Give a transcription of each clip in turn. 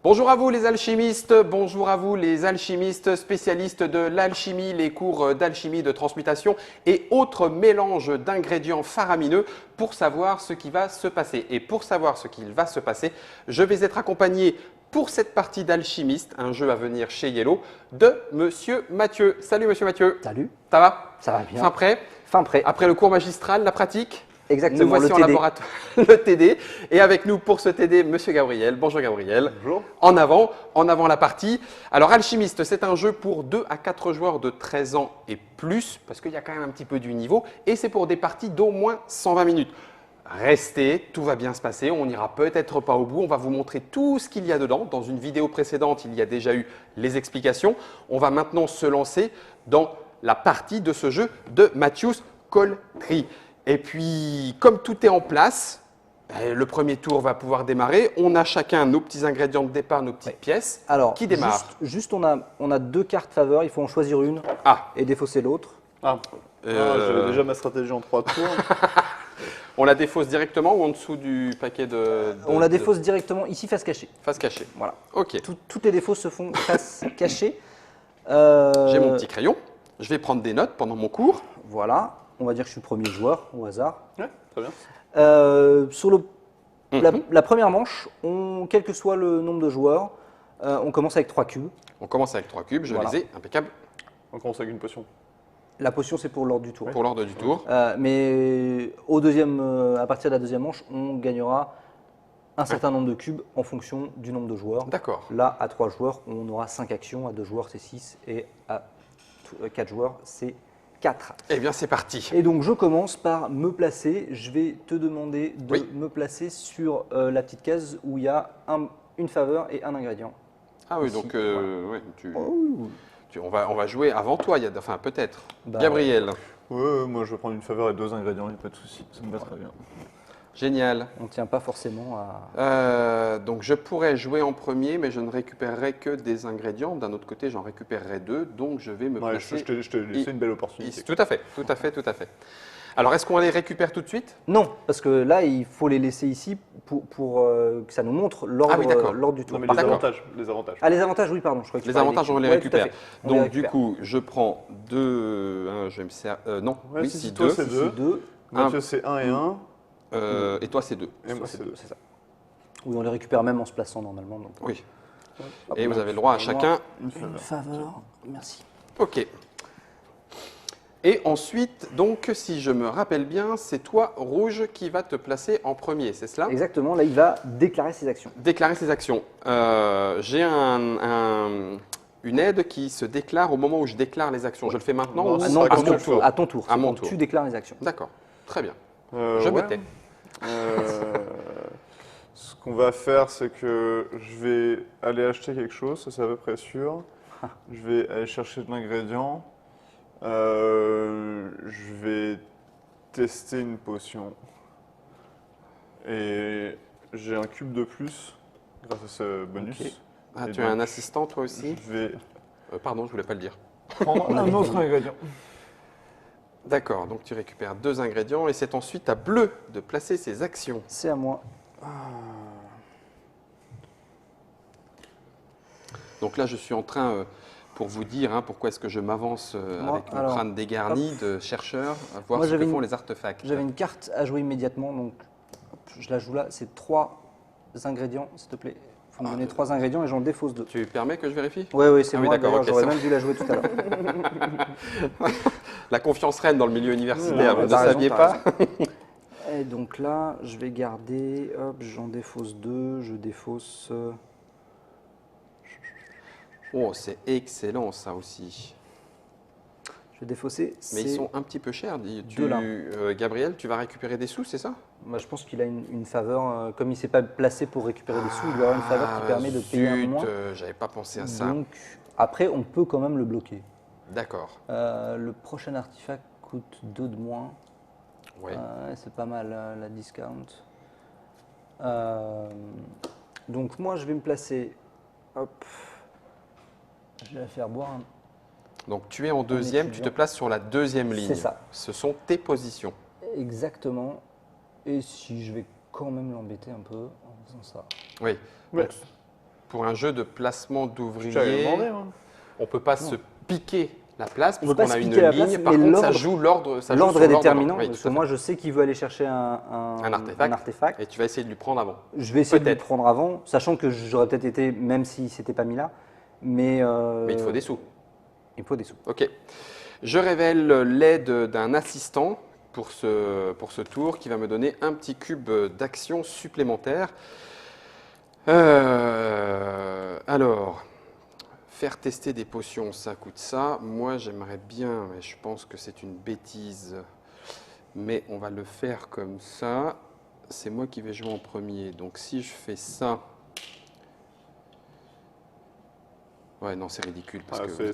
Bonjour à vous les alchimistes, bonjour à vous les alchimistes spécialistes de l'alchimie, les cours d'alchimie de transmutation et autres mélanges d'ingrédients faramineux pour savoir ce qui va se passer. Et pour savoir ce qu'il va se passer, je vais être accompagné pour cette partie d'alchimiste, un jeu à venir chez Yellow, de Monsieur Mathieu. Salut Monsieur Mathieu. Salut. Ça va? Ça va bien. Fin prêt? Fin prêt. Après le cours magistral, la pratique? Exactement, Nous voici le en TD. laboratoire, le TD. Et avec nous pour ce TD, Monsieur Gabriel. Bonjour Gabriel. Bonjour. En avant la partie. Alors Alchimiste, c'est un jeu pour 2 à 4 joueurs de 13 ans et plus, parce qu'il y a quand même un petit peu du niveau, et c'est pour des parties d'au moins 120 minutes. Restez, tout va bien se passer, on n'ira peut-être pas au bout, on va vous montrer tout ce qu'il y a dedans. Dans une vidéo précédente, il y a déjà eu les explications. On va maintenant se lancer dans la partie de ce jeu de Mathius Coltry. Et puis, comme tout est en place, le premier tour va pouvoir démarrer. On a chacun nos petits ingrédients de départ, nos petites pièces. Alors, qui démarre? juste on a deux cartes faveur, il faut en choisir une et défausser l'autre. J'avais déjà ma stratégie en 3 tours. On la défausse directement ou en dessous du paquet de On la défausse directement ici, face cachée. face cachée. Voilà. Ok. Toutes les défausses se font face cachée. J'ai mon petit crayon. Je vais prendre des notes pendant mon cours. Voilà. On va dire que je suis premier joueur, au hasard. Ouais, très bien. Sur la première manche, quel que soit le nombre de joueurs, on commence avec 3 cubes. On commence avec 3 cubes. Je Voilà. les ai. Impeccable. On commence avec une potion. La potion, c'est pour l'ordre du tour. Pour l'ordre du tour. Mais à partir de la deuxième manche, on gagnera un certain nombre de cubes en fonction du nombre de joueurs. D'accord. Là, à 3 joueurs, on aura 5 actions. À 2 joueurs, c'est 6. Et à 4 joueurs, c'est 4. Eh bien, c'est parti. Et donc, je commence par me placer. Je vais te demander de Oui. me placer sur la petite case où il y a une faveur et un ingrédient. Ah oui, Ici, donc ouais, on va jouer avant toi. Enfin, peut-être. Bah, Gabriel. Ouais, moi je vais prendre une faveur et 2 ingrédients, il n'y a pas de souci. Ça me va très bien. Génial. On ne tient pas forcément à… Donc je pourrais jouer en premier, mais je ne récupérerai que des ingrédients. D'un autre côté, j'en récupérerai 2, donc je vais me Ouais, placer. je t'ai laissé une belle opportunité. ici. Tout à fait. Alors, est-ce qu'on les récupère tout de suite? Non, parce que là, il faut les laisser ici pour que ça nous montre l'ordre Ah oui, d'accord. l'ordre du tour. Non, mais Par les contre- avantages, les avantages. Ah, les avantages, oui, pardon. Je crois que tu Les parlais avantages, des on les cubes. Ouais, tout à récupère. fait. On les Donc, du récupère. coup, je prends 2. Je vais me servir. Non, Ouais, oui, si, si, toi, 2. c'est Ici, 2. 2. Mathieu, c'est 1 et 1. Et toi, c'est 2. Et moi, c'est 2. C'est ça. Oui, on les récupère même en se plaçant normalement. Donc. Oui. Hop, Et vous donc, avez le droit à chacun. Une Une faveur. faveur. Merci. Ok. Et ensuite, donc, si je me rappelle bien, c'est toi, Rouge, qui va te placer en premier, c'est cela? Exactement. Là, il va déclarer ses actions. Déclarer ses actions. J'ai une aide qui se déclare au moment où je déclare les actions. Je le fais maintenant Non, ou Ah, non, à à ton ton tour. tour. À ton tour. À C'est mon quand tour. tu déclares les actions. D'accord, très bien. Je me Ouais. tais. Ce qu'on va faire, c'est que je vais aller acheter quelque chose, ça c'est à peu près sûr. Je vais aller chercher de l'ingrédient. Je vais tester une potion. Et j'ai un cube de plus grâce à ce bonus. Ok. Ah, Et tu as donc, un assistant toi aussi? Je vais Pardon, je voulais pas le dire. prendre un autre ingrédient. D'accord, donc tu récupères 2 ingrédients et c'est ensuite à Bleu de placer ses actions. C'est à moi. Donc là, je suis en train, pour vous dire pourquoi est-ce que je m'avance Moi, avec mon alors, crâne dégarni de chercheur, à voir Moi, ce que j'avais font une- les artefacts. J'avais une carte à jouer immédiatement, donc hop, je la joue là. C'est 3 ingrédients, s'il te plaît. Il faut me donner 3 ingrédients et j'en défausse 2. Tu permets que je vérifie? Oui, c'est Ah oui, moi. d'accord, D'ailleurs, ok, j'aurais c'est même dû la jouer tout à l'heure. La confiance reine dans le milieu universitaire, Ouais, vous ne t'as raison, saviez t'as pas? Et donc là, je vais garder. Hop, j'en défausse 2. Je défausse. Oh, c'est excellent ça aussi. Je vais défausser. Mais ils c'est- sont un petit peu chers. Deux là. Gabriel, tu vas récupérer des sous, c'est ça? Moi, je pense qu'il a une faveur. Comme il ne s'est pas placé pour récupérer des sous, il doit avoir une faveur qui permet de payer un zut, moins. j'avais pas pensé à ça. Donc, après, on peut quand même le bloquer. D'accord. Le prochain artefact coûte 2 de moins. Ouais. C'est pas mal la discount. Donc moi je vais me placer. Hop. Je vais la faire boire. Donc tu es en deuxième, tu te étudiant. places sur la deuxième ligne. C'est ça. Ce sont tes positions. Exactement. Et si je vais quand même l'embêter un peu en faisant ça. Oui. Ouais. Donc, pour un jeu de placement Je t'avais d'ouvriers, demandé, hein. on ne peut pas se piquer la place On peut pas puisqu'on a se une piquer la place, ligne. Par mais contre, ça l'ordre- joue l'ordre. ça joue L'ordre sur est l'ordre déterminant, Oui, parce tout que à moi fait. je sais qu'il veut aller chercher Un artefact. Et tu vas essayer de lui prendre avant. Je vais essayer de le Peut-être. prendre avant, sachant que j'aurais peut-être été, même si c'était pas mis là, mais Mais il te faut des sous. il me faut des sous. Ok. Je révèle l'aide d'un assistant pour ce tour qui va me donner un petit cube d'action supplémentaire. Alors, faire tester des potions, ça coûte ça. Moi, j'aimerais bien, mais je pense que c'est une bêtise, mais on va le faire comme ça. C'est moi qui vais jouer en premier. Donc, si je fais ça... Ouais, non, c'est ridicule. Parce Ah, que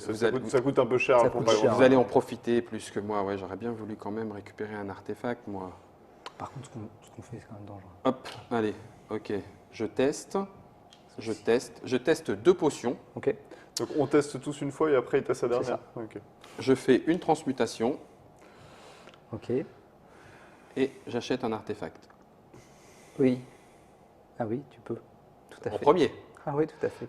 ça coûte un peu cher. Ça pour coûte pas cher. grand-chose. vous allez en profiter plus que moi. Ouais, j'aurais bien voulu quand même récupérer un artefact, moi. Par contre, ce qu'on fait, c'est quand même dangereux. Hop, allez, ok. Je teste. Je teste 2 potions. Ok. Donc on teste tous une fois et après il teste sa dernière. ça. Ok. Je fais une transmutation Ok. et j'achète un artefact. Oui. Ah oui, tu peux. Tout à En fait. premier. Ah oui, tout à fait.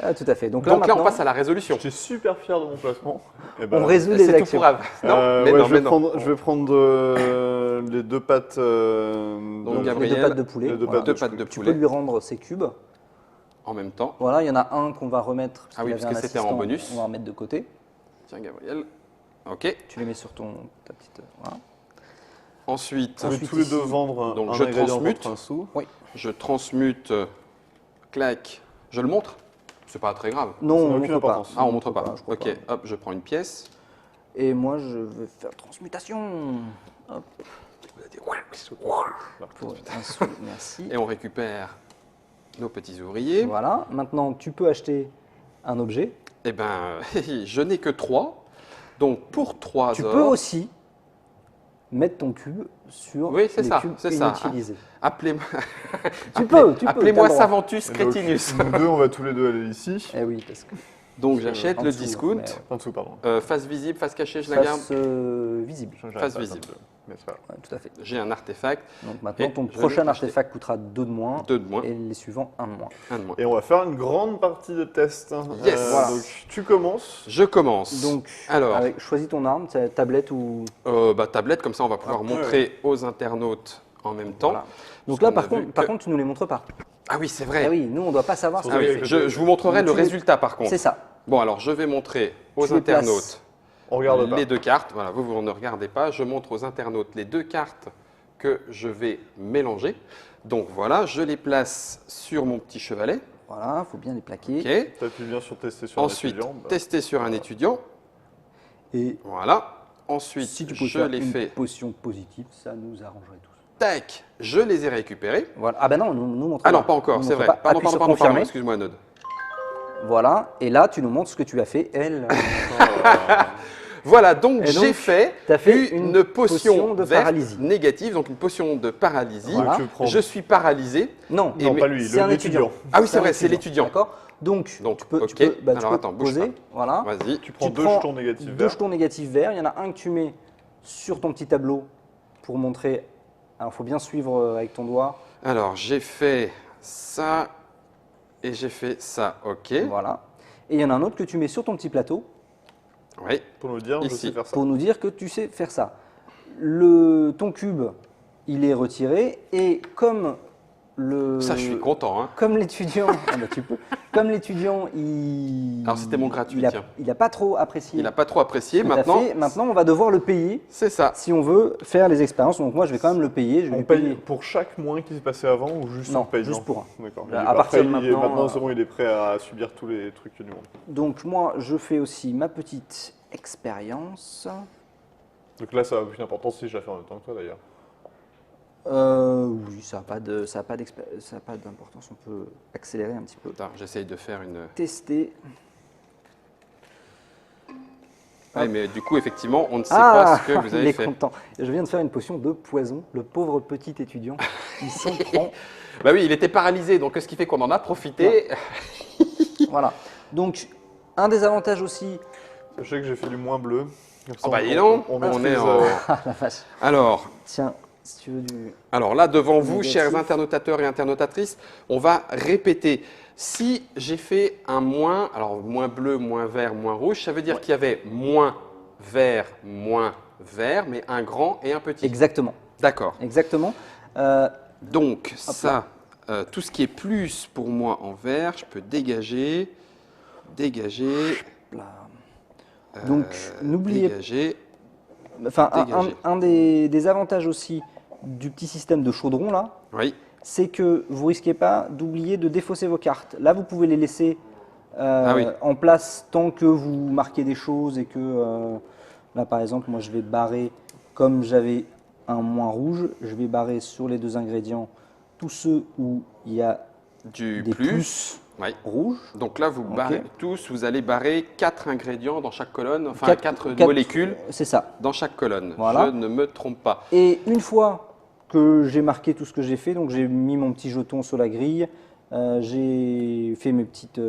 Ah, tout à fait. Donc, Donc là, maintenant, on passe à la résolution. J'étais super fier de mon placement. Et on résout les C'est tout actions. pour Ave. Non, mais ouais, non, je mais vais non. prendre, je vais prendre les 2 pattes. Donc, Les Gabriel, 2 pattes de poulet. les deux Voilà. pattes de 2 pattes de Tu peux poulet lui rendre ses cubes. en même temps. Voilà, il y en a un qu'on va remettre. Ah oui, qu'il parce avait que un c'était en assistant, bonus. On va en mettre de côté. Tiens, Gabriel. Ok. Tu les mets sur ta petite. Voilà. Ensuite, On va Ensuite, tous les ici, deux vendre donc un je ingrédient transmute. contre un sou. je transmute. Clac. Je le montre. C'est pas très grave. Non, Ça n'a on aucune montre pas. importance. Ah, on montre pas. je crois Ok. pas. Hop, je prends une pièce. Et moi, je vais faire transmutation. Hop, pour un sou, merci. Et on récupère nos petits ouvriers. Voilà. Maintenant, tu peux acheter un objet. Eh ben, je n'ai que 3. Donc pour 3 Tu or, peux aussi mettre ton cube sur Oui, c'est les ça, cubes c'est ça. inutilisés. appelez-moi Tu peux, appelez-moi t'as le droit. Saventus Et donc, Crétinus. Nous deux, on va tous les deux aller ici. Eh oui, parce que Donc j'achète en le dessous, discount. mais, En dessous, pardon. Face visible, face cachée, je la garde. face visible. J'arrête Face pas, visible. attends, mais c'est pas grave. Ouais, tout à fait. J'ai un artefact, Donc maintenant, Et ton je prochain vais l'acheter. artefact coûtera 2 de moins 2 de moins, et les suivants 1 de moins. 1 de moins. Et on va faire une grande partie de test. Yes. Voilà. Donc tu commences. Je commence. Donc, Alors, choisis ton arme, tablette ou. tablette, comme ça on va pouvoir Ah, montrer aux internautes en même temps. Voilà. Donc Parce là, qu'on a vu par que- contre, tu nous les montres pas. Ah oui, c'est vrai. Ah oui, nous, on doit pas savoir. Sur ce Ah que oui, avec tu fais. je vous montrerai Donc, le tu les- résultat par contre. C'est ça. Bon, alors je vais montrer aux Tu les places. internautes On regarde pas. les 2 cartes. Voilà, vous ne regardez pas. Je montre aux internautes les 2 cartes que je vais mélanger. Donc voilà, je les place sur mon petit chevalet. Voilà, faut bien les plaquer. Ok. Tu appuies bien sur tester sur Ensuite, un étudiant. Bah, tester sur un étudiant. Et Voilà. Ensuite, si tu peux je faire les une fais. potion positive, ça nous arrangerait tous. Tac, je les ai récupérés. Voilà. Ah ben non, nous montre Ah pas. non, pas encore, Nous c'est montre vrai. pas. Pardon, Appuie sur pardon, confirmer. excuse-moi, Nod. Voilà. Et là, tu nous montres ce que tu as fait. Elle. Voilà, donc Et donc, j'ai fait, t'as fait une potion de verte paralysie. négative, donc une potion de paralysie. Voilà. tu prends. Je suis paralysé. Non. Et Non, mais- pas lui, c'est un l'étudiant. étudiant. Ah oui, c'est vrai, c'est l'étudiant. D'accord. Donc, Donc, tu peux, ok. tu peux, tu Alors, peux attends, bouge poser. pas. Voilà. Vas-y. Tu prends Tu 2 prends jetons négatifs 2 verts. jetons négatifs verts. Il y en a un que tu mets sur ton petit tableau pour montrer. Alors, il faut bien suivre avec ton doigt. Alors, j'ai fait ça et j'ai fait ça. Ok. Voilà. Et il y en a un autre que tu mets sur ton petit plateau Oui. Pour nous dire, je Ici. sais faire ça. pour nous dire que tu sais faire ça. Ton cube, il est retiré et comme Ça, je suis content. Hein. comme l'étudiant, ah bah, tu peux. Comme l'étudiant, il. Alors, c'était mon gratuit, Il a, tiens. il a pas trop apprécié. Il n'a pas trop apprécié. ce que t'as Maintenant, fait. Maintenant, on va devoir le payer c'est ça. si on veut faire les expériences. Donc moi, je vais quand même le payer. Je vais On lui paye payer. pour chaque moins qui s'est passé avant ou juste Non, on paye juste pour un. D'accord. À Et partir de après, maintenant, c'est bon, il est prêt à subir tous les trucs du monde. Donc moi, je fais aussi ma petite expérience. Donc là, ça n'a aucune importance si je la fais en même temps que toi d'ailleurs. Oui, ça n'a pas d'importance. On peut accélérer un petit peu. Attends, j'essaye de faire une. Tester. Oui, mais du coup, effectivement, on ne sait Ah, pas ce que vous il avez est fait. content. Je viens de faire une potion de poison. Le pauvre petit étudiant, il s'en prend. Bah oui, il était paralysé, donc ce qui fait qu'on en a profité. Voilà. Donc, un des avantages aussi. Sachez que j'ai fait du moins bleu. Comme ça, Oh bah dis donc, on on est maîtrise, en- Ah la vache. Alors, Tiens, Si tu veux du... Alors là, devant vous, Négatif. chers internautateurs et internautatrices, on va répéter. Si j'ai fait un moins, alors moins bleu, moins vert, moins rouge, ça veut dire qu'il y avait moins vert, mais un grand et un petit. Exactement. D'accord. Exactement. Donc Hop ça, tout ce qui est plus pour moi en vert, je peux dégager, Là. Donc, n'oubliez dégager. Enfin, Dégagé. un des avantages aussi du petit système de chaudron là, Oui, c'est que vous risquez pas d'oublier de défausser vos cartes. Là, vous pouvez les laisser Ah oui. en place tant que vous marquez des choses et que là, par exemple, moi, je vais barrer comme j'avais un moins rouge, je vais barrer sur les 2 ingrédients tous ceux où il y a du des plus. plus Oui. rouges. Donc là, vous barrez tous, vous allez barrer 4 ingrédients dans chaque colonne, enfin Quatre- 4 molécules C'est ça. dans chaque colonne. Voilà. Je ne me trompe pas. Et une fois que j'ai marqué tout ce que j'ai fait, donc j'ai mis mon petit jeton sur la grille, j'ai fait mes petites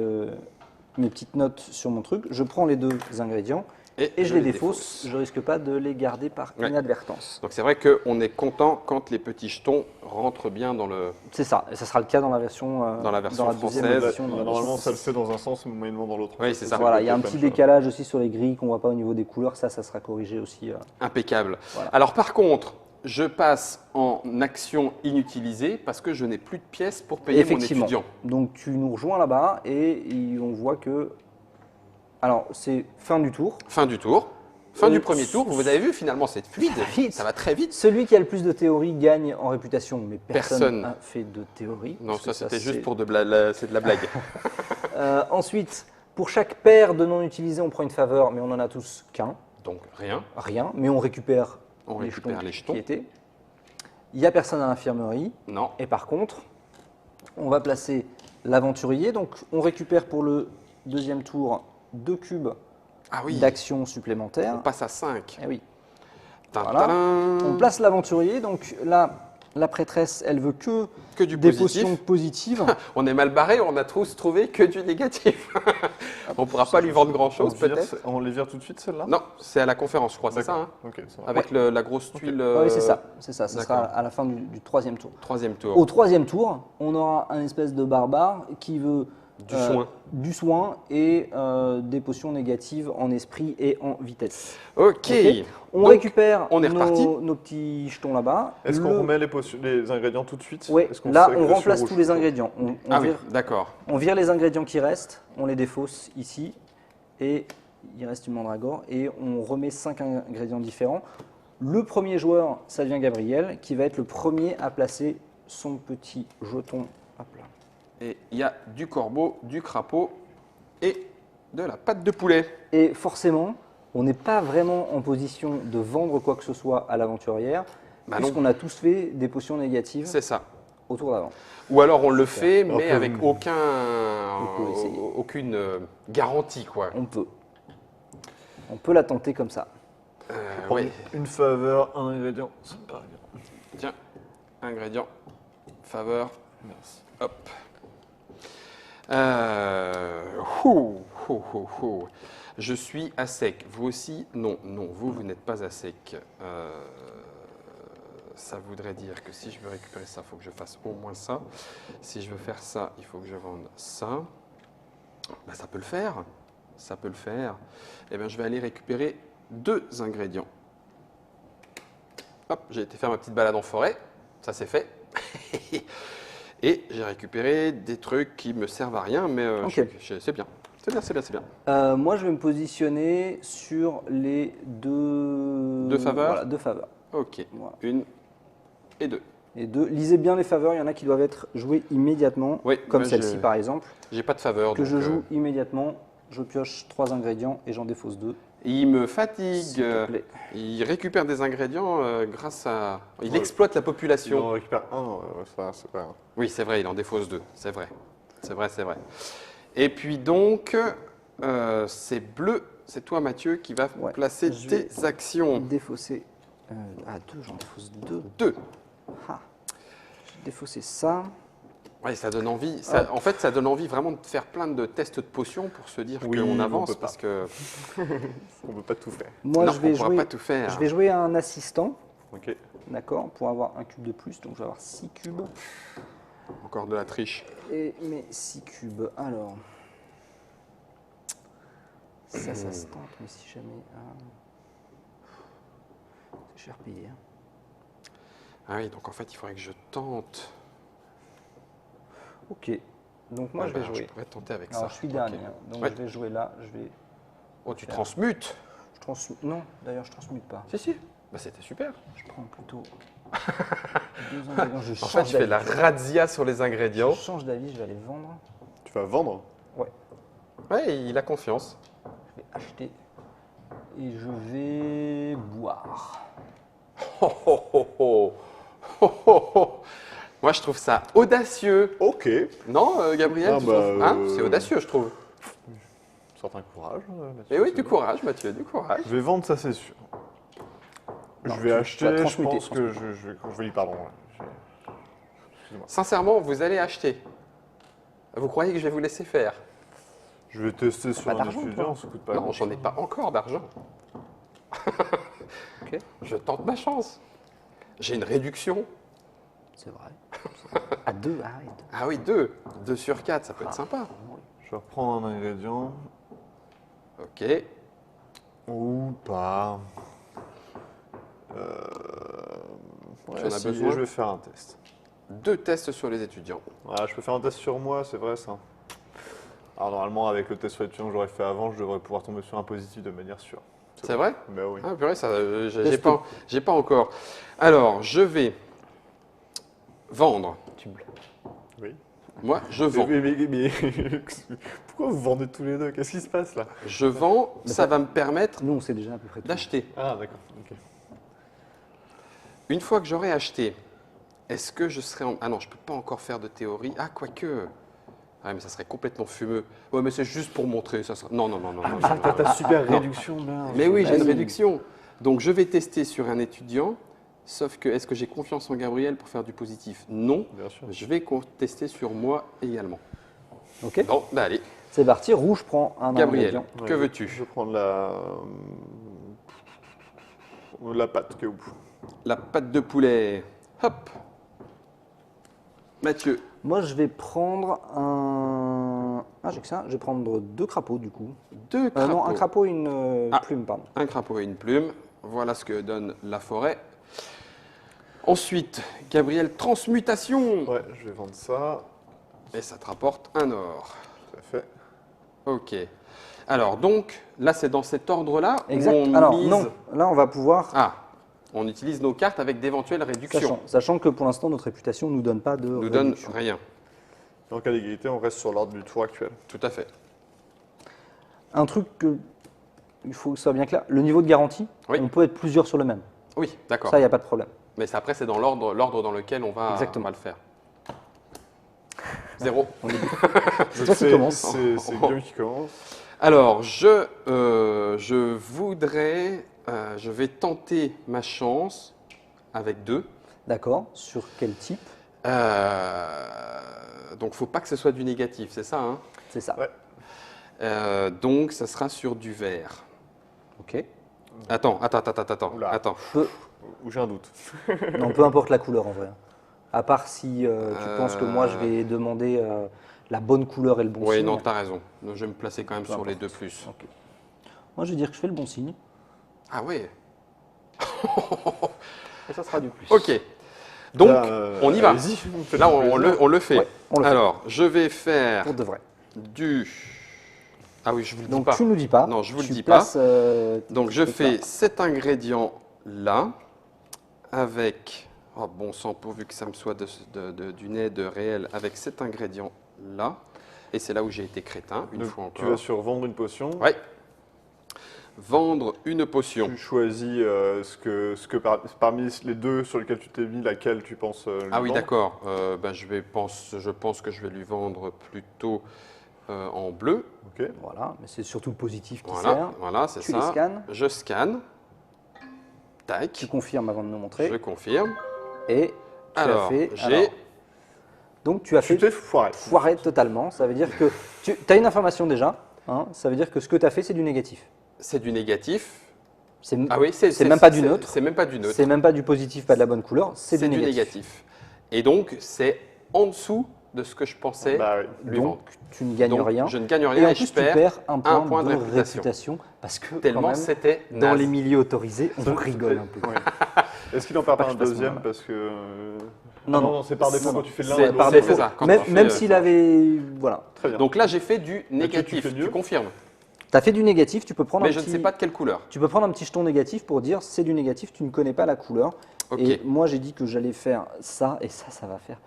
notes sur mon truc, je prends les 2 ingrédients et je les défausse. Je risque pas de les garder par Ouais. inadvertance. Donc c'est vrai qu'on est content quand les petits jetons rentrent bien dans le... C'est ça, et ça sera le cas dans la version, version deuxième française. édition, dans la Normalement, version ça le fait dans un sens, mais moyennement dans l'autre. Oui, c'est ça. Voilà, il y a un plein petit de choses. décalage aussi sur les grilles qu'on voit pas au niveau des couleurs, ça sera corrigé aussi. Impeccable. Voilà. Alors par contre, je passe en action inutilisée parce que je n'ai plus de pièces pour payer mon Effectivement. étudiant. Donc tu nous rejoins là-bas et on voit que, alors c'est fin du tour. Fin du tour. Fin Et du premier tour. Vous avez vu, finalement, c'est fluide. Ça va vite. Ça va très vite. Celui qui a le plus de théorie gagne en réputation, mais personne Personne. n'a fait de théorie. Non, parce ça que c'était c'est- juste pour c'est de la blague. Ensuite, pour chaque paire de non utilisés, on prend une faveur, mais on en a tous qu'un, Donc rien. rien, mais on récupère, On récupère les jetons. qui étaient. Il n'y a personne à l'infirmerie, Non. et par contre, on va placer l'aventurier. Donc, on récupère pour le deuxième tour 2 cubes Ah oui. d'action On supplémentaires. passe à 5. Eh oui. Tadam. Voilà. On place l'aventurier. Donc là, la prêtresse, elle veut que Du des positif. potions positives. On est mal barré, on a tous trouvé que du négatif. On ne pourra pas lui vendre grand-chose peut-être. On les vire tout de suite, celle-là? Non, c'est à la conférence, je crois, c'est ça, hein Ok, ça va. avec la grosse tuile. Oui, c'est ça. C'est ça. Ce d'accord. sera à la fin du troisième tour. Troisième tour. Au troisième tour, on aura un espèce de barbare qui veut Du soin. du soin et des potions négatives en esprit et en vitesse. Ok. Ok. On Donc, récupère on est reparti. nos petits jetons là-bas. Est-ce qu'on Le- remet les ingrédients tout de suite? Oui, Est-ce qu'on là sait que on le remplace sur tous rouge les ingrédients. On Ah oui, vire, d'accord. on vire les ingrédients qui restent, on les défausse ici et il reste une mandragore et on remet 5 ingrédients différents. Le premier joueur, ça devient Gabriel, qui va être le premier à placer son petit jeton. Hop là. Et il y a du corbeau, du crapaud et de la pâte de poulet. Et forcément, on n'est pas vraiment en position de vendre quoi que ce soit à l'aventurière, Bah non. puisqu'on a tous fait des potions négatives C'est ça. au tour d'avant. Ou alors on le fait, Alors mais que- avec peut essayer. aucune garantie, quoi. On peut. On peut la tenter comme ça. Oui. Une faveur, un ingrédient, ça me paraît bien. Tiens, ingrédient, faveur, Merci. hop. Hou, hou, hou, hou. Je suis à sec. Vous aussi? Non, non, vous n'êtes pas à sec. Ça voudrait dire que si je veux récupérer ça, il faut que je fasse au moins ça. Si je veux faire ça, il faut que je vende ça. Ben, ça peut le faire. Ça peut le faire. Eh bien, je vais aller récupérer 2 ingrédients. Hop, j'ai été faire ma petite balade en forêt. Ça, c'est fait. Et j'ai récupéré des trucs qui me servent à rien, mais Ok. c'est bien. C'est bien, c'est bien, c'est bien. Moi, je vais me positionner sur les 2 Deux faveurs. Voilà, 2 faveurs. Ok, Voilà. 1 et 2. Et 2. Lisez bien les faveurs, il y en a qui doivent être jouées immédiatement, Oui, comme moi, celle-ci je- par exemple, J'ai pas de faveur. que donc, je joue immédiatement. Je pioche 3 ingrédients et j'en défausse 2. il me fatigue. S'il te plaît. Il récupère des ingrédients grâce à. Il Ouais. exploite la Si population. on récupère un, ça, c'est pas grave. Oui, c'est vrai, il en défausse 2. C'est vrai. C'est vrai, c'est vrai. Et puis donc, c'est bleu. C'est toi, Mathieu, qui va Ouais, placer je vais- tes actions. Défausser. 2, j'en défausse 2. 2. Ah. J'ai défaussé ça. Ouais, ça donne envie. En fait, ça donne envie vraiment de faire plein de tests de potions pour se dire Oui, qu'on mais on avance peut pas. parce que On peut pas tout faire. Moi, non, je on vais pourra jouer. pas tout faire. Je vais jouer un assistant. Ok. d'accord, pour avoir un cube de plus. Donc je vais avoir 6 cubes. Encore de la triche. Et mes 6 cubes. Alors, ça se tente, mais si jamais... c'est cher payé. Hein. Ah oui, donc en fait, il faudrait que je tente. Ok, donc moi Ah je vais ben, jouer. Je pourrais tenter avec Alors ça. je suis Ok. dernier, hein, donc Ouais. je vais jouer là. Je vais... Oh, tu transmutes. Non, d'ailleurs je transmute pas. Si, si. Bah, c'était super. Je prends plutôt 2 ingrédients. Je En change fait, tu fais la d'avis. razzia sur les ingrédients. Je change d'avis, je vais aller vendre. Tu vas vendre? Ouais, Ouais, il a confiance. je vais acheter et je vais boire. Oh, oh, oh, oh. Oh, oh, oh. Moi, je trouve ça audacieux. Ok. Non, Gabriel, Ah tu bah, trouves Hein C'est audacieux, je trouve. Certain courage. Mathieu, Mais oui, c'est du bien. courage, Mathieu, du courage. Je vais vendre, ça c'est sûr. Non, je tu vais vas acheter, je transmuter, pense que je vais lui pardon. Excuse-moi. Sincèrement, vous allez acheter. Vous croyez que je vais vous laisser faire? Je vais tester sur pas un d'argent, étudiant, toi ça coûte pas Non, grand-chose. j'en ai pas encore d'argent. Ok, Je tente ma chance. J'ai une réduction. c'est vrai. À 2, arrête. Ah oui, 2. 2 sur 4, ça peut être sympa. Je vais reprendre un ingrédient. Ok. Ou pas. Tu en as si, besoin je vais faire un test. 2 tests sur les étudiants. Voilà, je peux faire un test sur moi, c'est vrai ça. Alors normalement, avec le test sur l'étudiant que j'aurais fait avant, je devrais pouvoir tomber sur un positif de manière sûre. C'est vrai? Ben oui. Ah purée, ça, j'ai Teste pas encore. Alors, je vais vendre. Tu me Oui. Moi, je vends. Mais pourquoi vous vendez tous les deux? Qu'est-ce qui se passe là? Je vends, ça va me permettre Nous, on sait déjà à peu près tout. d'acheter. Ah d'accord. Ok. Une fois que j'aurai acheté, est-ce que je serai en... Ah non, je peux pas encore faire de théorie. Ah, quoique. Ah, mais ça serait complètement fumeux. Ouais, mais c'est juste pour montrer. Ça sera... Non, non, non, non. non, non, non, non. ta super réduction, merde. Mais oui, j'ai une Vas-y. réduction. Donc, je vais tester sur un étudiant. Sauf que, est-ce que j'ai confiance en Gabriel pour faire du positif? Non. Bien sûr. Je vais tester sur moi également. Ok, Bon, bah allez. c'est parti. Rouge prend un Gabriel, ingrédient. que veux-tu? Je vais prendre la pâte que vous. La pâte de poulet. Hop. Mathieu. Moi, je vais prendre un... Ah, j'ai que ça. Je vais prendre 2 crapauds, du coup. 2 crapauds. Non, un crapaud et une Ah. plume, pardon. Un crapaud et une plume. Voilà ce que donne la forêt. Ensuite, Gabriel, transmutation. Ouais, je vais vendre ça. Et ça te rapporte un or. Tout à fait. Ok. Alors, donc, là, c'est dans cet ordre-là où Exact. on Alors, mise... non. Là, on va pouvoir... Ah, on utilise nos cartes avec d'éventuelles réductions. Sachant que pour l'instant, notre réputation ne nous donne pas de Nous donne réduction. rien. En cas d'égalité, on reste sur l'ordre du tour actuel. Tout à fait. Un truc que il faut que ce soit bien clair, le niveau de garantie, Oui. on peut être plusieurs sur le même. Oui, d'accord. Ça, il n'y a pas de problème. Mais c'est après, c'est dans l'ordre dans lequel on va Exactement. le faire. 0. C'est toi qui commence. C'est Guillaume qui commence. Alors, je voudrais... je vais tenter ma chance avec 2. D'accord. Sur quel type? Donc, faut pas que ce soit du négatif, c'est ça, hein? C'est ça. Ouais. Donc, ça sera sur du vert. Ok. Attends. Oula. Attends. Ou j'ai un doute. Non, peu importe la couleur en vrai. À part si tu penses que moi je vais demander la bonne couleur et le bon Oui, signe. non, t'as raison. Je vais me placer quand même Peu sur les importe. 2 plus. Ok. Moi je vais dire que je fais le bon signe. Ah oui. Et ça sera du plus. Ok. Donc, Là, on y va. allez-y, faites-vous Là, plaisir. on le fait. Ouais, on le fait. Alors, je vais faire Pour de vrai. du... Ah oui, je vous le dis Donc pas. tu nous dis pas. Non, je vous le tu dis pas. places, Donc, je trucs fais là. cet ingrédient-là avec... Oh, bon sang, pourvu que ça me soit d'une aide réelle avec cet ingrédient-là. Et c'est là où j'ai été crétin, une Donc, fois tu encore. vas sur vendre une potion. Ouais. Vendre une potion. Tu choisis parmi les deux sur lesquels tu t'es mis, laquelle tu penses lui Ah oui, vendre. d'accord. Je pense que je vais lui vendre plutôt en bleu. Ok. Voilà, mais c'est surtout le positif qui Voilà, sert. voilà, c'est Tu ça. les scannes. Je scanne. Tu Tac. confirmes avant de nous montrer. Je confirme. Et tu Alors, as fait. j'ai... Donc tu as fait Tu t'es foiré. foiré totalement. Ça veut dire que tu as une information déjà. Hein, ça veut dire que ce que tu as fait, c'est du négatif. C'est du négatif. Ah oui, c'est même pas du neutre. C'est même pas du neutre. C'est même pas du positif, pas de la bonne couleur, c'est C'est du du négatif. négatif. Et donc, c'est en dessous de ce que je pensais Bah oui. lui vendre. Donc, tu ne gagnes Donc, rien. je ne gagne Et rien en et plus, je tu perds un point, de de réputation. réputation. Parce que, quand Tellement même, c'était dans naze. les milieux autorisés, on rigole un peu. Ouais. Est-ce qu'il en perd Pas pas que un je passe deuxième mon- parce que. Non, Ah non. c'est par défaut Non, quand non. tu fais de l'un C'est à Par c'est l'autre. défaut. ça, quand Même, tu même fais, s'il avait. Voilà. Très bien. Donc là, j'ai fait du tu négatif. fais mieux. Tu confirmes. Tu as fait du négatif, tu peux prendre Mais un je ne petit. sais pas de quelle couleur. Tu peux prendre un petit jeton négatif pour dire c'est du négatif, tu ne connais pas la couleur. Ok. Et moi, j'ai dit que j'allais faire ça, et ça va faire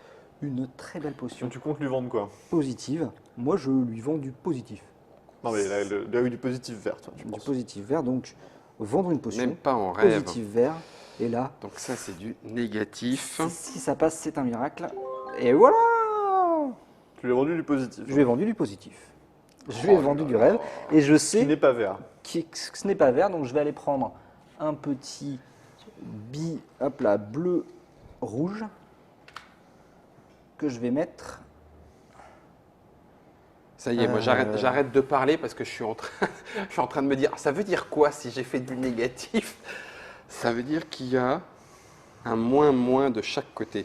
une très belle potion Donc tu comptes lui vendre quoi? positive. Moi, je lui vends du positif. Non mais là, il a eu du positif vert, toi, tu Du penses. positif vert, donc vendre une potion Même pas en rêve. positif vert. Et là, Donc ça, c'est du négatif. si ça passe, c'est un miracle. Et voilà. Tu lui as vendu du positif. Je lui ai vendu du positif. Je lui ai vendu du rêve. Et je Qui sais n'est pas vert. que ce n'est pas vert, donc je vais aller prendre un petit hop là, bleu, rouge, que je vais mettre. Ça y est, moi j'arrête de parler parce que je suis en train de me dire, ça veut dire quoi si j'ai fait du négatif? Ça veut dire qu'il y a un moins de chaque côté.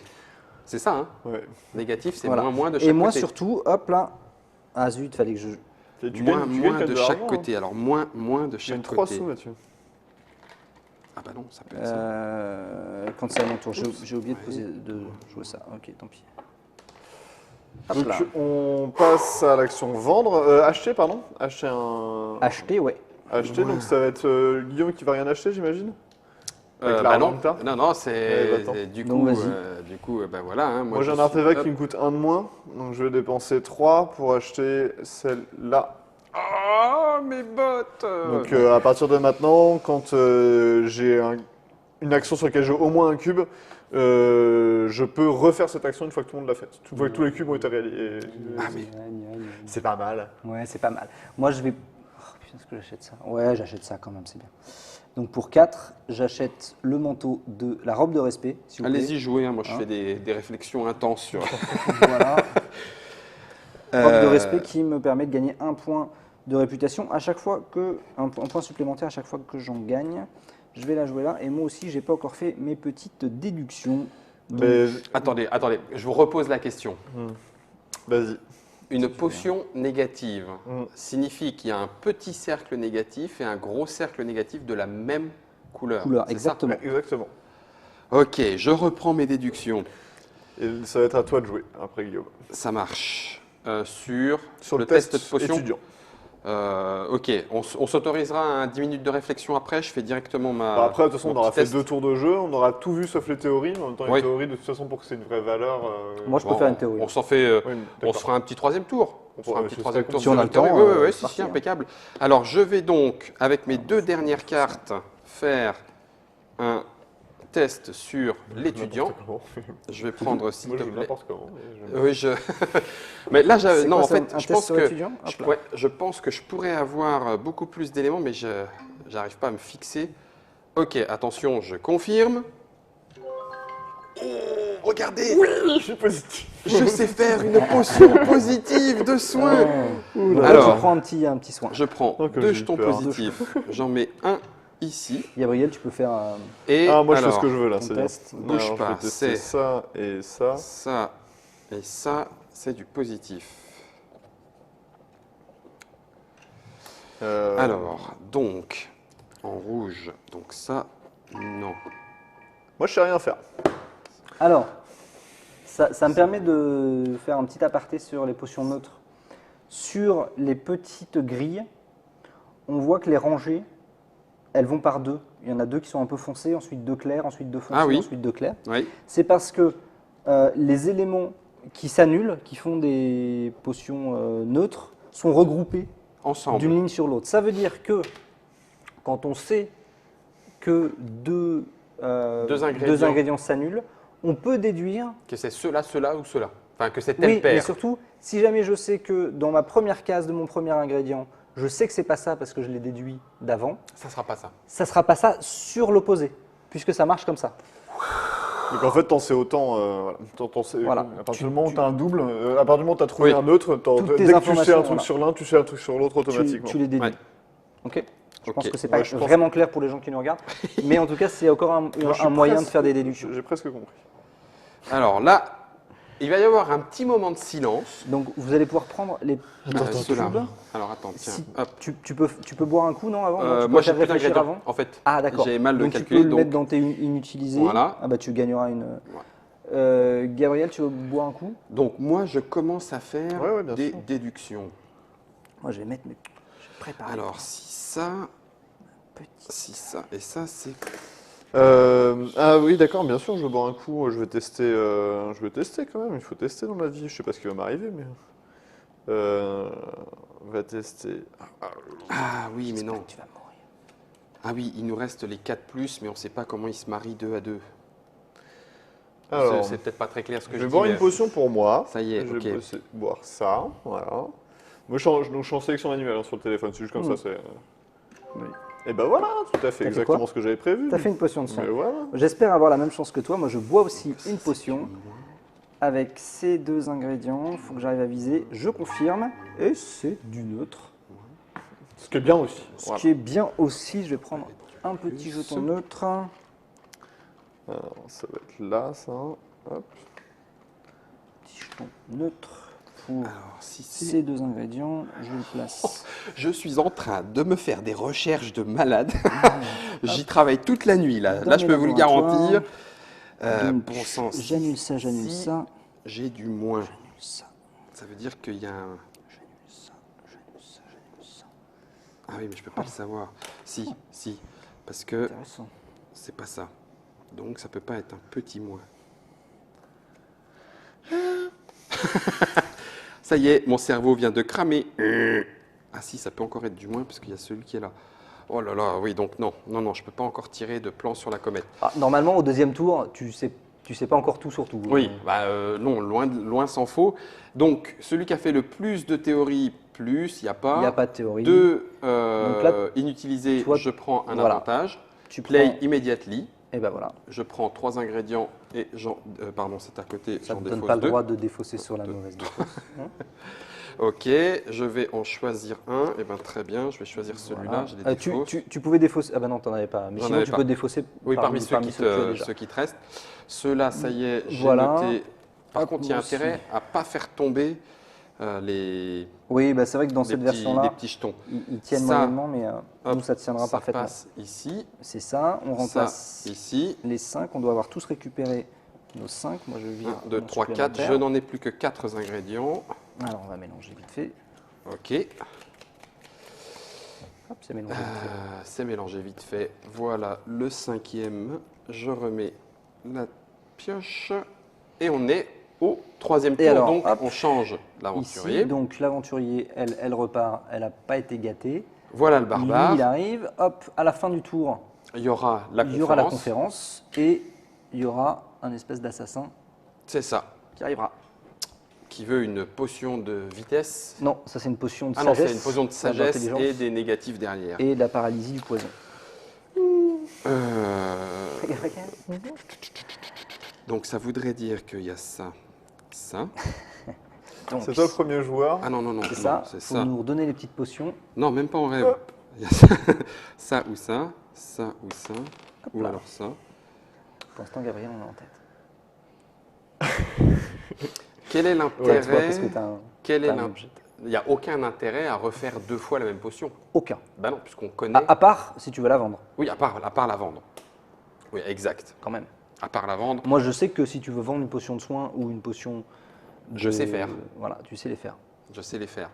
C'est ça, hein? Ouais. Négatif, c'est Voilà. moins de chaque Et moi côté. surtout, hop là, ah zut, fallait que je. Et tu Moins gagnes quand de même chaque l'argent, côté. Alors moins de Tu gagnes chaque 3 côté. sous là-dessus. Ah bah non, ça peut être ça. Quand c'est à mon tour, j'ai oublié de jouer ça. Ok, tant pis. Hop Donc là. on passe à l'action vendre. Acheter, pardon. Acheter un. Acheter, ouais. Acheter, donc ça va être Guillaume qui va rien acheter, j'imagine. Avec Bah l'argent non, que t'as. non, Ouais, bah, attends. du Donc, coup, vas-y. bah voilà. Hein, Moi j'ai je un suis- artefact hop. qui me coûte 1 de moins, donc je vais dépenser 3 pour acheter celle-là. Oh, mes bottes! Donc à partir de maintenant, quand j'ai une action sur laquelle j'ai au moins un cube, je peux refaire cette action une fois que tout le monde l'a faite. Une fois que tous les cubes ont été réalisés. C'est pas mal. Ouais, c'est pas mal. Moi, je vais. Oh, putain, est-ce que j'achète ça? Ouais, j'achète ça quand même, c'est bien. Donc pour 4, j'achète le manteau de la robe de respect, s'il vous plaît. Allez-y, jouez. Hein, moi, je Hein fais des réflexions intenses sur. Voilà. Robe de respect qui me permet de gagner un point de réputation à chaque fois que. Un point supplémentaire à chaque fois que j'en gagne. Je vais la jouer là. Et moi aussi, j'ai pas encore fait mes petites déductions. Donc, Mais Attendez, je vous repose la question. vas-y. Une potion négative Mm. signifie qu'il y a un petit cercle négatif et un gros cercle négatif de la même couleur. couleur, c'est ça exactement. Ouais, exactement. Ok, je reprends mes déductions. Et ça va être à toi de jouer après Guillaume. Ça marche. Sur Sur le test de potion. étudiant. Ok, on s'autorisera un 10 minutes de réflexion après. Je fais directement ma. Bah, après, de toute façon, mon on aura petit fait test. 2 tours de jeu, on aura tout vu sauf les théories. Mais en même temps, Oui. les théories, de toute façon, pour que c'est une vraie valeur. Moi, je Bon, peux faire une théorie. On s'en fait. oui, On d'accord. se fera un petit troisième tour. On se fera un petit c'est troisième ça, tour. si on a sur le la théorie. temps, Oui, oui, c'est si, parti, si, hein. impeccable. Alors, je vais donc, avec mes deux dernières cartes, faire un test sur l'étudiant. N'importe comment. Je vais prendre, s'il Moi, te je joue plaît. n'importe comment. mais je- Oui, mais là, C'est non, quoi, en c'est fait, un je test pense sur que étudiant Hop là. je pense que je pourrais avoir beaucoup plus d'éléments, mais je n'arrive pas à me fixer. Ok, attention, je confirme. Oh, regardez, Je suis positif. je sais faire une potion positive de soin. Donc là, Alors. je prends un petit soin. Je prends Oh, comme deux j'ai eu jetons peur. positifs. J'en mets un ici. Gabriel, tu peux faire. Et Ah, moi, je fais alors, ce que je veux là, on c'est bien. teste. Bouge Alors, pas, je vais tester c'est- ça et ça. ça et ça, c'est du positif. Alors, donc, en rouge, donc ça, non. Moi, je sais rien faire. Alors, ça me permet de faire un petit aparté sur les potions neutres. Sur les petites grilles, on voit que les rangées, elles vont par deux. Il y en a deux qui sont un peu foncées, ensuite deux clairs, ensuite deux foncées, Ah oui. ensuite deux clairs. Oui, C'est parce que les éléments qui s'annulent, qui font des potions neutres, sont regroupés ensemble. d'une ligne sur l'autre. Ça veut dire que quand on sait que deux ingrédients s'annulent, on peut déduire. Que c'est cela, cela ou cela. Enfin, que c'est tel Oui, mais paire. surtout, si jamais je sais que dans ma première case de mon premier ingrédient, je sais que c'est pas ça parce que je l'ai déduit d'avant, Ça sera pas ça. ça sera pas ça sur l'opposé, puisque ça marche comme ça. Donc en fait, t'en sais autant. Voilà. T'en sais, Voilà. À partir du moment où t'as un double, à partir du moment où t'as trouvé Oui. un neutre, Toutes tes dès que tu sais un informations, truc voilà. sur l'un, tu sais un truc sur l'autre automatiquement. Tu les déduis. Ouais. Ok. Je Ok. pense que c'est pas Ouais, je pense- vraiment clair pour les gens qui nous regardent, mais en tout cas, c'est encore Moi, je suis un moyen de presque- faire des déductions. J'ai presque compris. Alors là, il va y avoir un petit moment de silence. Donc, vous allez pouvoir prendre les Ceux-là. cubes. Alors attends, tiens. Si- Hop. tu peux boire un coup, non, avant non, tu Moi, j'ai préfères plus réfléchir d'ingrédients. avant. En fait, Ah, d'accord. j'ai mal de Donc, calculer. tu peux le mettre Donc, dans tes inutilisés. Voilà. Ah, bah, tu gagneras une. Gabriel, tu veux boire un coup? moi, je commence à faire Ouais, bien des sûr. déductions. Moi, je vais mettre mes. Je vais préparer. Alors, si ça, Petit. si ça et ça, c'est. Ah oui, d'accord, bien sûr, je vais boire un coup, je vais tester quand même, il faut tester dans la vie, je sais pas ce qui va m'arriver, mais... On va tester... Ah oui, mais non. Tu vas mourir. Ah oui, il nous reste les 4 plus, mais on ne sait pas comment ils se marient 2 à 2. Alors, C'est peut-être pas très clair ce que je je vais dis. boire une mais- potion pour moi. Ça y est, Je ok. vais boire ça, voilà. Moi, je suis en sélection manuelle hein, sur le téléphone, c'est juste comme ça, c'est... Oui. Et ben voilà, tout à fait, fait exactement quoi ce que j'avais prévu. T'as fait une potion de sang. Mais voilà. J'espère avoir la même chance que toi. Moi, je bois aussi une potion avec ces deux ingrédients. Il faut que j'arrive à viser. Je confirme. Et c'est du neutre. Ce qui est bien aussi. Ce Voilà. qui est bien aussi. Je vais prendre un petit jeton neutre. Alors, ça va être là, ça. Hop. Petit jeton neutre pour Alors, si c'est. ces deux ingrédients. Je le place. Je suis en train de me faire des recherches de malade. J'y travaille toute la nuit, là. Dans Là, je mes peux vous le laboratoires. garantir. Donc, Bon sang, si- j'annule ça, j'annule si ça. J'ai du moins. J'annule ça. Ça veut dire qu'il y a un. J'annule ça. J'annule ça. J'annule ça. Ah oui, mais je peux pas le savoir. Si, si. Parce que Intéressant. c'est pas ça. Donc, ça peut pas être un petit moins. Ça y est, mon cerveau vient de cramer. Ah si, ça peut encore être du moins parce qu'il y a celui qui est là. Oh là là, oui, donc non, non, non, je peux pas encore tirer de plan sur la comète. Ah, normalement, au deuxième tour, tu sais pas encore tout sur tout. Oui, non, loin s'en faut. Donc, celui qui a fait le plus de théorie, plus, il n'y a pas. Il n'y a pas de théorie. Deux Donc là, inutilisés, toi, je prends un voilà. avantage. Tu Play prends. immediately. Et ben voilà. Je prends 3 ingrédients et pardon, c'est à côté, Ça j'en ne te donne défausse pas le 2. droit de défausser sur la Deux. mauvaise défausse. Hein. Ok, je vais en choisir un. Et ben très bien, je vais choisir celui-là. Voilà. Je les défausse. Tu pouvais défausser. Ah ben non, t'en avais pas. Mais J'en sinon, avais tu pas. peux défausser Oui, parmi ceux qui tu as déjà. te restent. Ceux-là, ça y est, j'ai Voilà. noté. Par Hop, contre, il y a moi aussi. intérêt à ne pas faire tomber les, Oui, bah c'est vrai que dans les cette petits, version-là, les petits jetons. ils tiennent Ça, moyennement, mais hop, nous, ça tiendra Ça parfaitement. passe ici, C'est ça. On remplace ça ici. les 5. On doit avoir tous récupéré nos 5. Moi, je vire 1, 2, mon 3, 4. supplémentaire. Je n'en ai plus que 4 ingrédients. Alors, on va mélanger vite fait. Ok. Hop, c'est mélangé vite fait. C'est mélangé vite fait. Voilà le 5e. Je remets la pioche. Et on est au 3e tour. Et alors, donc, hop, on change l'aventurier. Ici, donc l'aventurier, elle repart, elle n'a pas été gâtée. Voilà le Lui, barbare. il arrive, hop, à la fin du tour, Il y aura la il conférence. y aura la conférence et il y aura un espèce d'assassin C'est ça. qui arrivera. Qui veut une potion de vitesse. Non, ça c'est une potion de Ah non, sagesse. c'est une potion de ça, sagesse d'intelligence, et des négatifs derrière. et de la paralysie du poison. Euh, donc ça voudrait dire qu'il y a ça, ça. Donc, C'est toi le premier joueur. Ah non, non, non, c'est non, ça, c'est faut ça. nous redonner les petites potions. Non, même pas en rêve. Il y a ça, ça ou ça, ça ou ça, ou là. alors ça. Pour l'instant, Gabriel, on est en tête. Quel est Ouais, tu vois, l'intérêt parce que t'as un... Quel est t'as un l'in- objet. Il n'y a aucun intérêt à refaire 2 fois la même potion. Aucun. Bah non, puisqu'on connaît. À part si tu veux la vendre, Oui, à part la vendre. Oui, exact. quand même. À part la vendre, Moi, je sais que si tu veux vendre une potion de soin ou une potion... Je sais faire. Voilà, tu sais les faire. je sais les faire.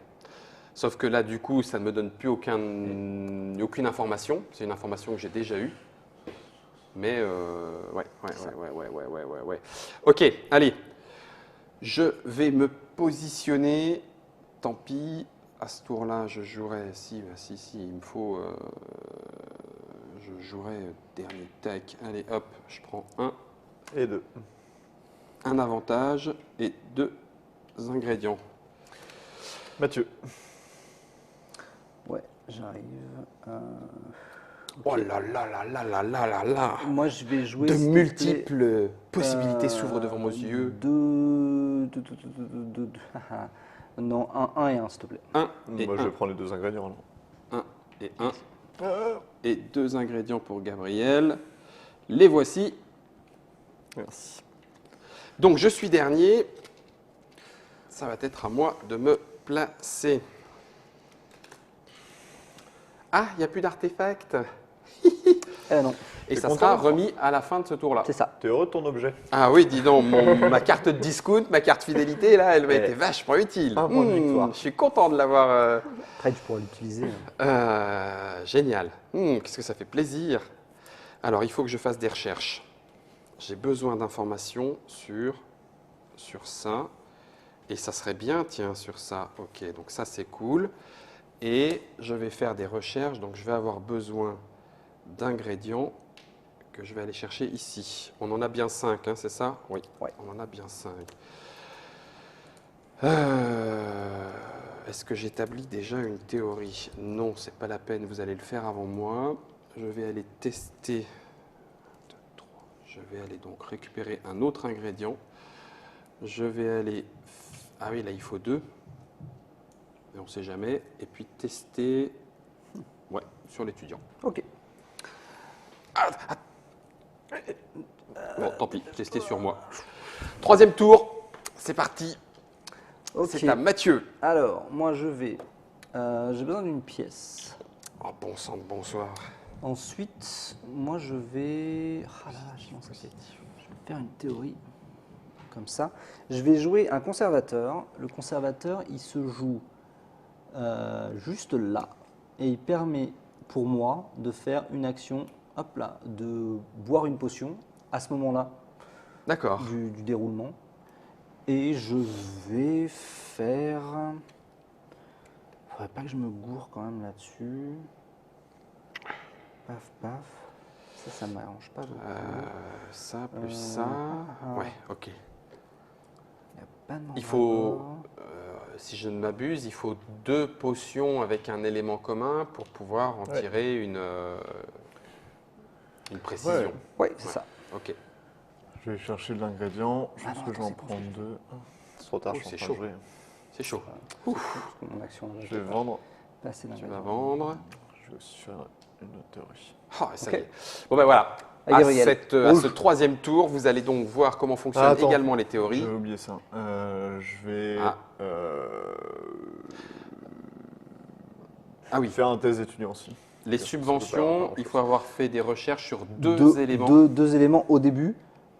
Sauf que là, du coup, ça ne me donne plus aucune information. C'est une information que j'ai déjà eue. Mais ouais. Ok, allez. Je vais me positionner. Tant pis. À ce tour-là, je jouerai. Si, il me faut. Je jouerai dernier tac. Allez, hop, je prends Et 2. un avantage et 2 ingrédients. Mathieu. Ouais, j'arrive. Oh là là là là là là là là. Moi, je vais jouer. De s'il te plaît, multiples possibilités s'ouvrent devant vos yeux. Non, un et un, s'il te plaît. 1 et Moi, je 1. vais prendre les 2 ingrédients. Alors. 1 et 1. Et 2 ingrédients pour Gabriel. Les voici. Merci. Donc, je suis dernier. Ça va être à moi de me placer. Ah, il n'y a plus d'artefact. Non, Et T'es ça content, sera toi remis à la fin de ce tour-là. c'est ça. T'es heureux de ton objet? Ah oui, dis donc, ma carte de discount, ma carte fidélité, là, elle m'a été vachement utile. Un point de victoire. Je suis content de l'avoir. Après, tu pourras l'utiliser. Génial. Qu'est-ce que ça fait plaisir. Alors, il faut que je fasse des recherches. J'ai besoin d'informations sur ça. Et ça serait bien, tiens, sur ça. Ok, donc ça, c'est cool. Et je vais faire des recherches. Donc, je vais avoir besoin d'ingrédients que je vais aller chercher ici. On en a bien 5, hein, c'est ça? Oui, Ouais. on en a bien 5. Est-ce que j'établis déjà une théorie? Non, c'est pas la peine, vous allez le faire avant moi. Je vais aller tester. 1, 2, 3. Je vais aller donc récupérer un autre ingrédient. Je vais aller... Ah oui, là il faut 2. Mais on ne sait jamais. Et puis tester... Ouais, sur l'étudiant. Ok. Bon, tant pis, tester sur moi. 3e tour, c'est parti. Ok. C'est à Mathieu. Alors, moi, je vais. J'ai besoin d'une pièce. Oh, bon sang de bonsoir. Ensuite, moi, je vais. Ah là là, je pense que c'est. Je vais faire une théorie. Comme ça. Je vais jouer un conservateur. Le conservateur, il se joue juste là. Et il permet pour moi de faire une action, hop là, de boire une potion à ce moment-là D'accord. du déroulement. Et je vais faire... Faudrait pas que je me gourre quand même là-dessus. Paf, paf. Ça m'arrange pas beaucoup. Ça plus ça. Ouais, ok. Il y a pas de Il faut, mandragore. si je ne m'abuse, il faut 2 potions avec un élément commun pour pouvoir en Ouais. tirer une précision. Ouais, c'est Ouais. ça. Ok. Je vais chercher de l'ingrédient. Je Ah pense non, que je vais en attends, c'est prendre 2. C'est trop tard, Oh, je suis c'est en train de chaud. jouer. C'est chaud. Parce que mon action, là, Je vais vendre. passer Tu vas vendre. Je vais aussi faire une autre théorie. Ah, ça Ok. y est. Bon ben voilà. Ah, À, Gabriel. à ce Rouge. 3e tour, vous allez donc voir comment fonctionnent Ah, attends. également les théories. J'avais oublié ça. Je vais Ah. Ah oui, faire un test d'étudiant aussi. les Ça peut subventions, pas il faut avoir fait des recherches sur 2 éléments. Deux éléments au début,